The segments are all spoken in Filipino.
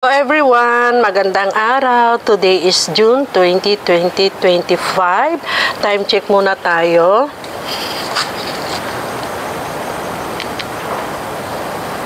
Hello everyone, magandang araw. Today is June 20, 2025. Time check muna tayo.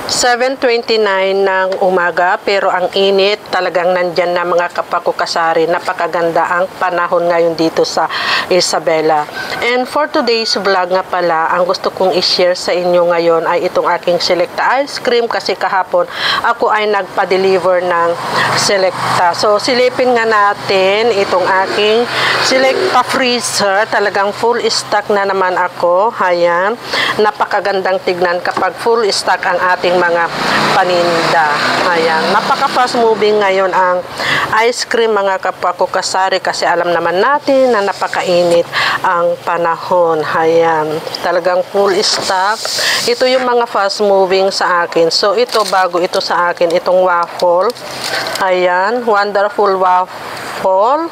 7:29 ng umaga, pero ang init talagang nandyan na mga kapakukasari. Napakaganda ang panahon ngayon dito sa Isabela. And for today's vlog nga pala, ang gusto kong i-share sa inyo ngayon ay itong aking Selecta ice cream, kasi kahapon ako ay nagpa-deliver ng Selecta. So silipin nga natin itong aking Selecta freezer. Talagang full stock na naman ako. Ayan, napakagandang tignan kapag full stock ang ating mga paninda. Ayan, napaka-fast moving ngayon ang ice cream mga kapakukasari, kasi alam naman natin na napakainit ang panahon. Ayan, talagang full stock. Ito yung mga fast moving sa akin. So ito, bago ito sa akin, itong waffle. Ayan, wonderful waffle.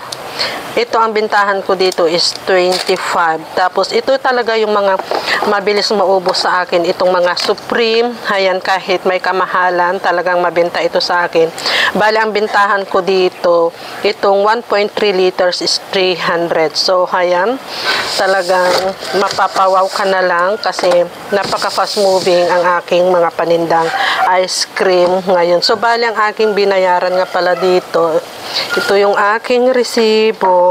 Ito, ang bintahan ko dito is 25. Tapos ito talaga yung mga mabilis maubos sa akin, itong mga Supreme. Ayan, kahit may kamahalan, talagang mabenta ito sa akin. Bali, ang bintahan ko dito, itong 1.3 liters is 300. So ayan, talagang mapapawaw ka na lang, kasi napaka fast moving ang aking mga panindang ice cream ngayon. So bali, ang aking binayaran nga pala dito, ito yung aking resibo.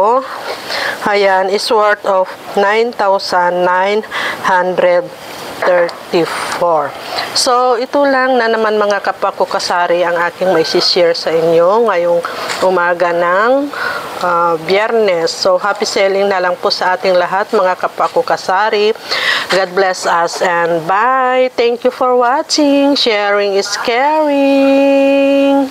Ayan, is worth of 9,934. So, ito lang na naman mga kapakukasari ang aking may share sa inyo ngayong umaga ng Biyernes. So, happy selling na lang po sa ating lahat mga kapakukasari. God bless us and bye. Thank you for watching. Sharing is caring.